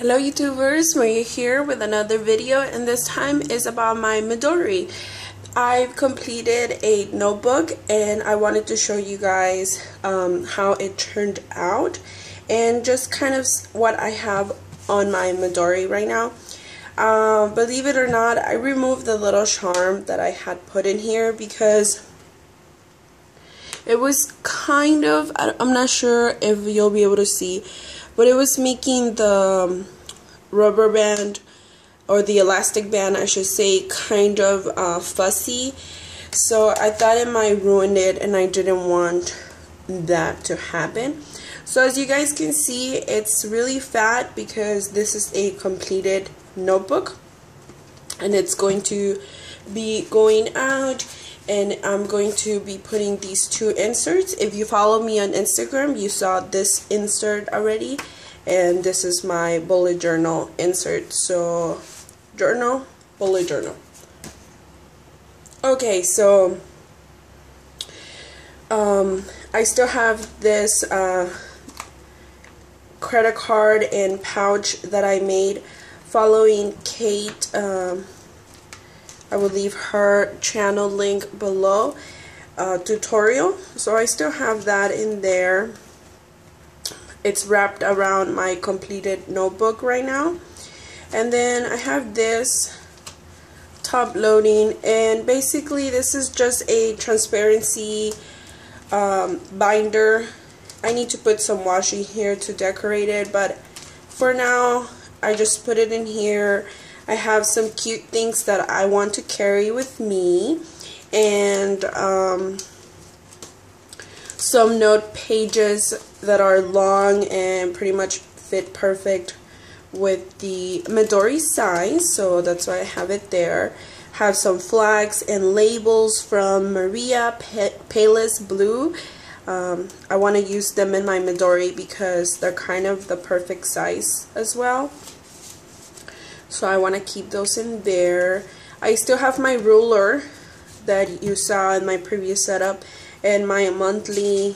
Hello YouTubers, Maria here with another video, and this time is about my Midori. I've completed a notebook and I wanted to show you guys how it turned out and just kind of what I have on my Midori right now. Believe it or not, I removed the little charm that I had put in here because it was kind of, I'm not sure if you'll be able to see, but it was making the rubber band, or the elastic band I should say, kind of fussy. So I thought it might ruin it and I didn't want that to happen. So as you guys can see, it's really fat because this is a completed notebook and it's going to be going out, and I'm going to be putting these two inserts. If you follow me on Instagram, you saw this insert already, and this is my bullet journal insert. So journal, bullet journal. Okay, so I still have this credit card and pouch that I made following Kate. I will leave her channel link below, tutorial. So I still have that in there. It's wrapped around my completed notebook right now. And then I have this top loading, and basically this is just a transparency binder. I need to put some washi here to decorate it, but for now I just put it in here. I have some cute things that I want to carry with me, and some note pages that are long and pretty much fit perfect with the Midori size, so that's why I have it there. Have some flags and labels from Maria Palis Blue. I want to use them in my Midori because they're kind of the perfect size as well. So I want to keep those in there. I still have my ruler that you saw in my previous setup, and my monthly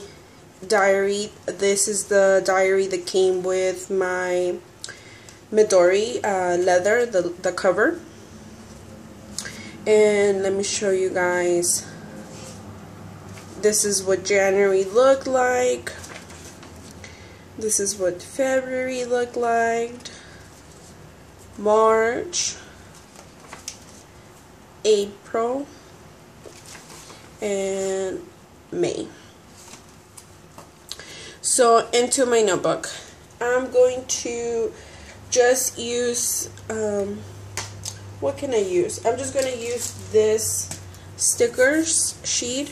diary. This is the diary that came with my Midori leather, the cover. And let me show you guys. This is what January looked like. This is what February looked like. March, April, and May. So into my notebook, I'm going to just use, what can I use? I'm just going to use this stickers sheet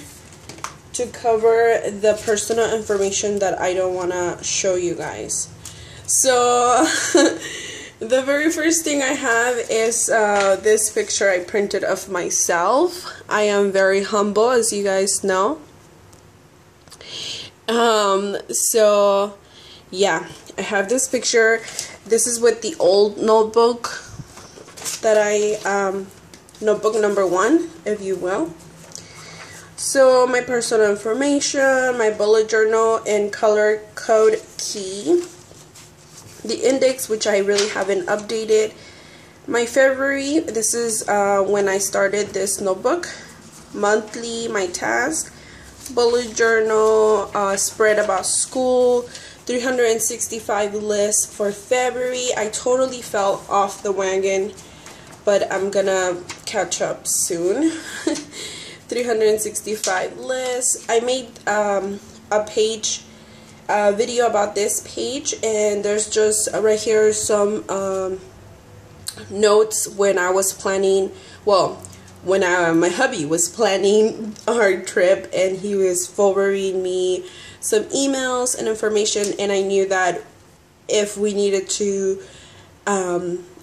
to cover the personal information that I don't want to show you guys. So the very first thing I have is this picture I printed of myself. I am very humble, as you guys know. So yeah, I have this picture. This is with the old notebook that I, notebook number 1, if you will. So my personal information, my bullet journal, and color code key. The index, which I really haven't updated. My February, this is when I started this notebook. Monthly, my task. Bullet journal, spread about school. 365 list for February. I totally fell off the wagon, but I'm gonna catch up soon. 365 lists. I made a page video about this page, and there's just right here some notes when I was planning, well, when my hubby was planning our trip, and he was forwarding me some emails and information, and I knew that if we needed to,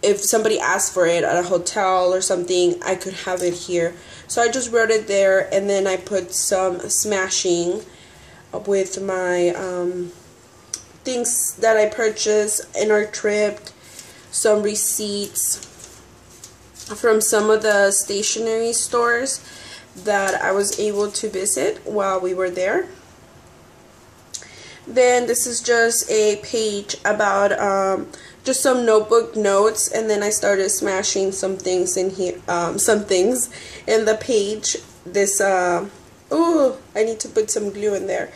if somebody asked for it at a hotel or something, I could have it here. So I just wrote it there, and then I put some smashing with my things that I purchased in our trip, some receipts from some of the stationery stores that I was able to visit while we were there. Then this is just a page about just some notebook notes, and then I started smashing some things in here, some things in the page. This oh, I need to put some glue in there.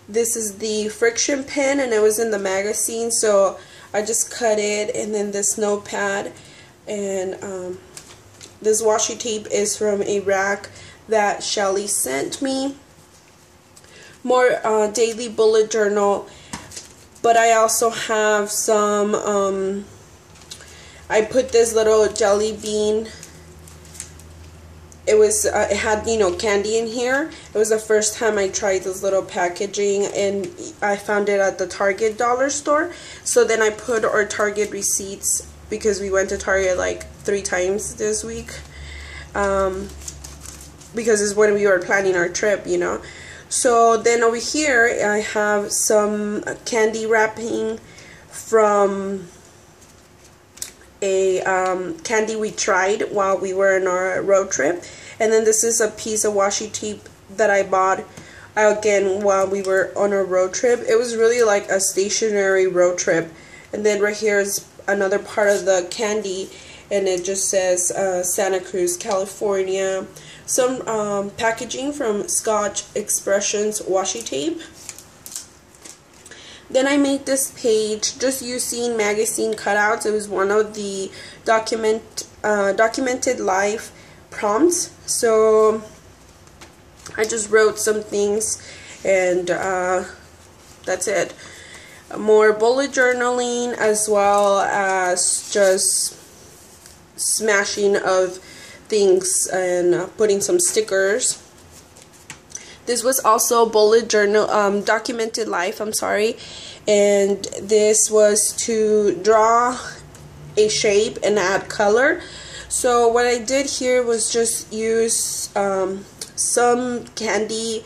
This is the friction pen, and it was in the magazine, so I just cut it. And then this notepad, and this washi tape is from a rack that Shelly sent me. More daily bullet journal, but I also have some, I put this little jelly bean. It was, it had, you know, candy in here. It was the first time I tried this little packaging, and I found it at the Target dollar store. So then I put our Target receipts, because we went to Target like 3 times this week, because it's when we were planning our trip, you know. So then over here I have some candy wrapping from a candy we tried while we were on our road trip. And then this is a piece of washi tape that I bought again while we were on a road trip. It was really like a stationary road trip. And then right here is another part of the candy, and it just says Santa Cruz, California. Some packaging from Scotch Expressions washi tape. Then I made this page just using magazine cutouts. It was one of the documented life prompts. So I just wrote some things, and that's it. More bullet journaling, as well as just smashing of things and putting some stickers. This was also bullet journal, documented life, I'm sorry, and this was to draw a shape and add color. So what I did here was just use some candy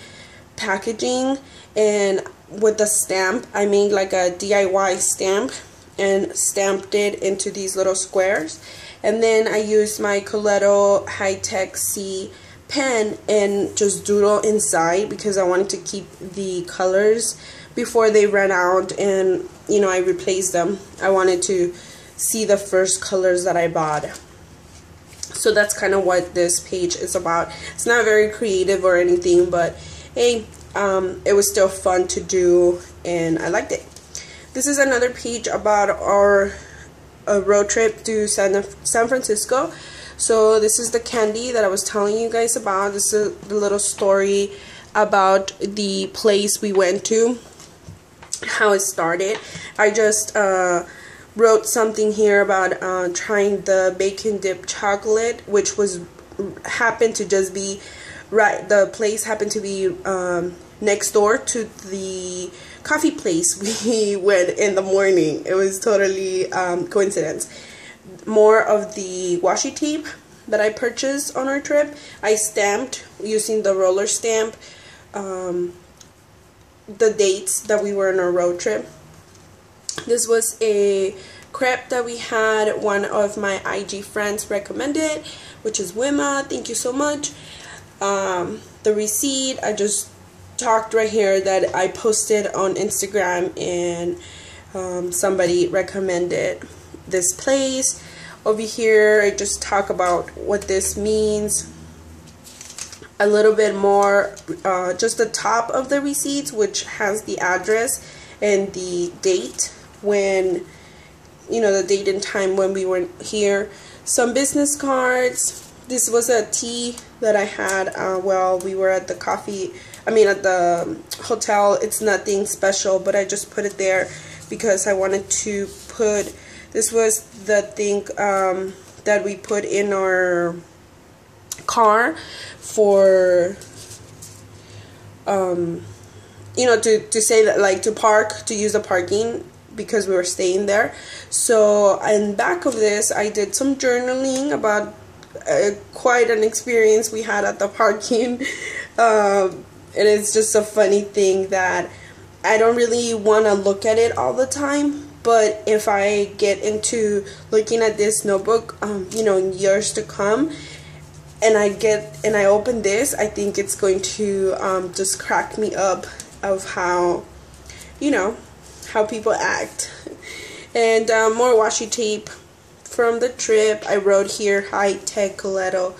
packaging, and with a stamp, I made like a DIY stamp and stamped it into these little squares. And then I used my Coletto High-Tech C pen and just doodle inside, because I wanted to keep the colors before they ran out and, you know, I replaced them. I wanted to see the first colors that I bought. So that's kind of what this page is about. It's not very creative or anything, but hey, it was still fun to do, and I liked it. This is another page about our road trip to San Francisco. So this is the candy that I was telling you guys about. This is the little story about the place we went to, how it started. I just wrote something here about trying the bacon dipped chocolate, which happened to just be right. The place happened to be next door to the coffee place we went in the morning. It was totally coincidence. More of the washi tape that I purchased on our trip. I stamped using the roller stamp the dates that we were on our road trip. This was a crepe that we had. One of my IG friends recommended, which is Wima. Thank you so much. The receipt, I just talked right here that I posted on Instagram, and somebody recommended this place. Over here I just talk about what this means a little bit more, just the top of the receipts, which has the address and the date, when, you know, the date and time when we were here. Some business cards. This was a tea that I had while we were at the at the hotel. It's nothing special, but I just put it there because I wanted to put, this was the thing that we put in our car for, you know, to say that, like, to park, to use the parking, because we were staying there. So in back of this, I did some journaling about quite an experience we had at the parking. And it's just a funny thing that I don't really want to look at it all the time, but if I get into looking at this notebook, you know, in years to come, and I open this, I think it's going to just crack me up of how you know, how people act. And more washi tape from the trip. I wrote here high-tech Coletto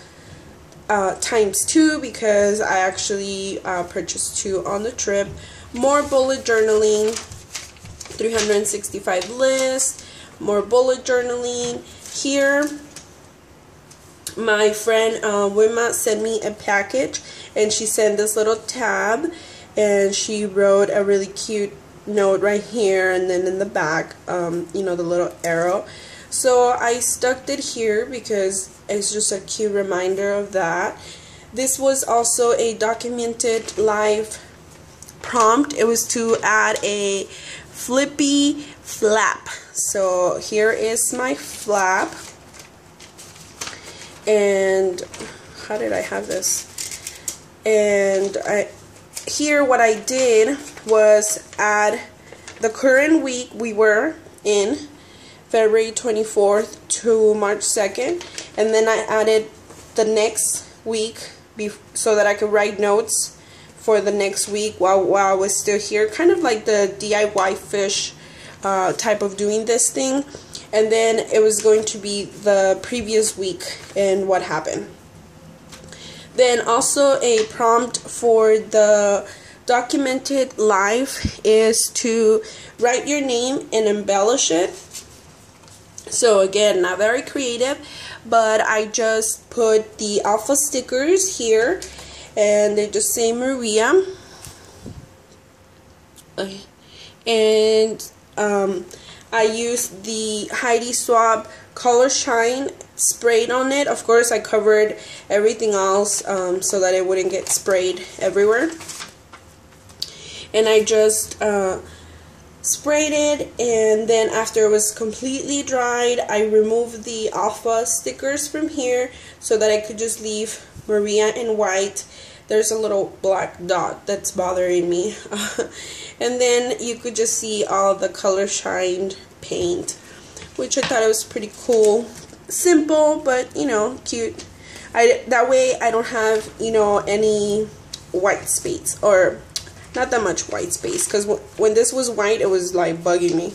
×2 because I actually purchased 2 on the trip. More bullet journaling, 365 lists, more bullet journaling. Here, my friend Wima sent me a package, and she sent this little tab, and she wrote a really cute note right here, and then in the back, you know, the little arrow. So I stuck it here because it's just a cute reminder of that. This was also a documented live prompt. It was to add a flippy flap. So here is my flap. And how did I have this? And here what I did was add the current week we were in, February 24th to March 2nd, and then I added the next week so that I could write notes for the next week while I was still here, kind of like the DIY fish type of doing this thing. And then it was going to be the previous week and what happened. Then also a prompt for the documented live is to write your name and embellish it. So again, not very creative, but I just put the alpha stickers here, and they just say Maria. And I used the Heidi Swapp Color Shine sprayed on it. Of course, I covered everything else so that it wouldn't get sprayed everywhere. And I just sprayed it, and then after it was completely dried, I removed the alpha stickers from here so that I could just leave Maria in white. There's a little black dot that's bothering me. And then you could just see all the color shined paint, which I thought it was pretty cool. Simple, but you know, cute. That way I don't have, you know, any white space, or not that much white space, because when this was white, it was like bugging me.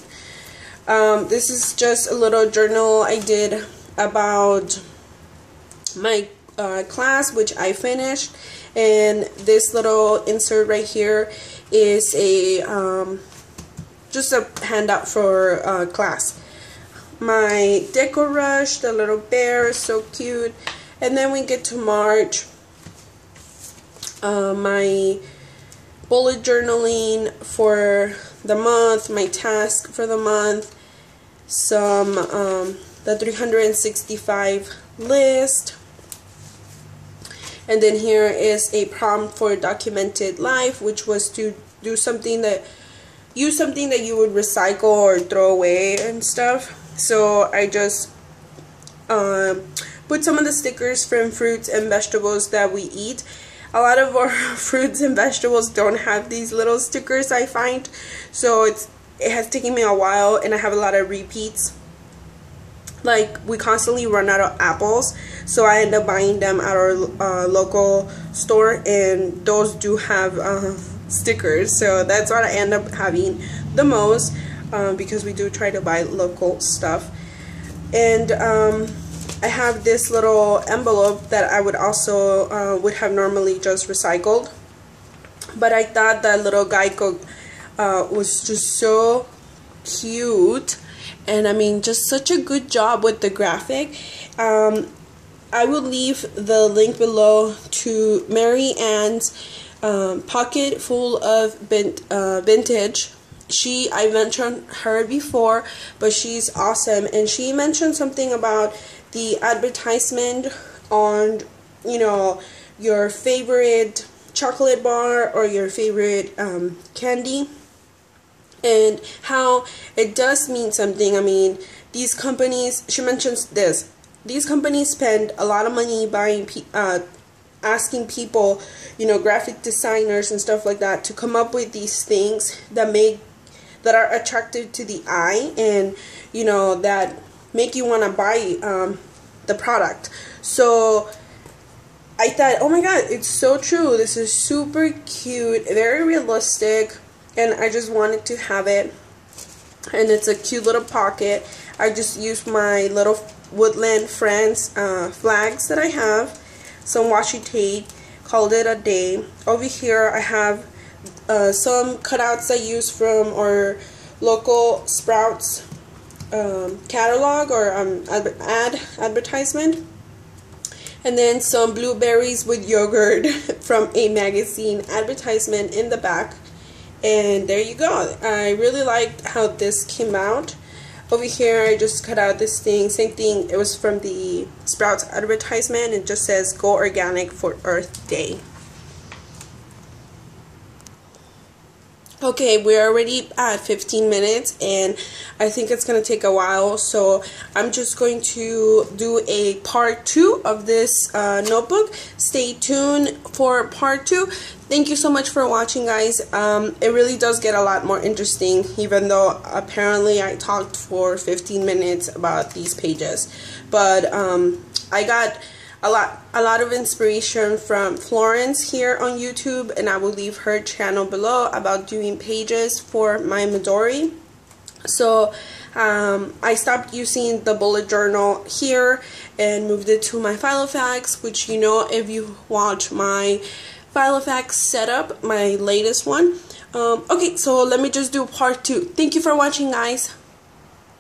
This is just a little journal I did about my class, which I finished, and this little insert right here is a just a handout for class. My Deco Rush, the little bear is so cute. And then we get to March. My bullet journaling for the month, my task for the month, some the 365 list, and then here is a prompt for documented life, which was to do something that use something that you would recycle or throw away and stuff. So I just put some of the stickers from fruits and vegetables that we eat. A lot of our fruits and vegetables don't have these little stickers, I find, so it has taken me a while, and I have a lot of repeats. Like, we constantly run out of apples, so I end up buying them at our local store, and those do have stickers, so that's what I end up having the most, because we do try to buy local stuff. And I have this little envelope that I would also would have normally just recycled, but I thought that little Geico was just so cute, and I mean, just such a good job with the graphic. I will leave the link below to Mary Ann's pocket full of vintage. I mentioned her before, but she's awesome, and she mentioned something about the advertisement on, you know, your favorite chocolate bar or your favorite candy, and how it does mean something. I mean, these companies, she mentions this, these companies spend a lot of money buying, asking people, you know, graphic designers and stuff like that, to come up with these things that are attractive to the eye, and you know, that make you want to buy the product. So I thought, oh my god, it's so true. This is super cute, very realistic. and I just wanted to have it, and it's a cute little pocket. I just used my little Woodland Friends flags that I have, some washi tape, called it a day. Over here I have some cutouts I use from our local Sprouts catalog or advertisement, and then some blueberries with yogurt from a magazine advertisement in the back. And there you go. I really liked how this came out. Over here I just cut out this thing, same thing, it was from the Sprouts advertisement. It just says Go Organic for Earth Day. Okay, we're already at 15 minutes and I think it's going to take a while, so I'm just going to do a part 2 of this notebook. Stay tuned for part 2. Thank you so much for watching, guys. It really does get a lot more interesting, even though apparently I talked for 15 minutes about these pages. But I got a lot of inspiration from Florence here on YouTube, and I will leave her channel below about doing pages for my Midori. So I stopped using the bullet journal here and moved it to my Filofax, which, you know, if you watch my Filofax setup, my latest one. Okay, so let me just do part 2. Thank you for watching, guys.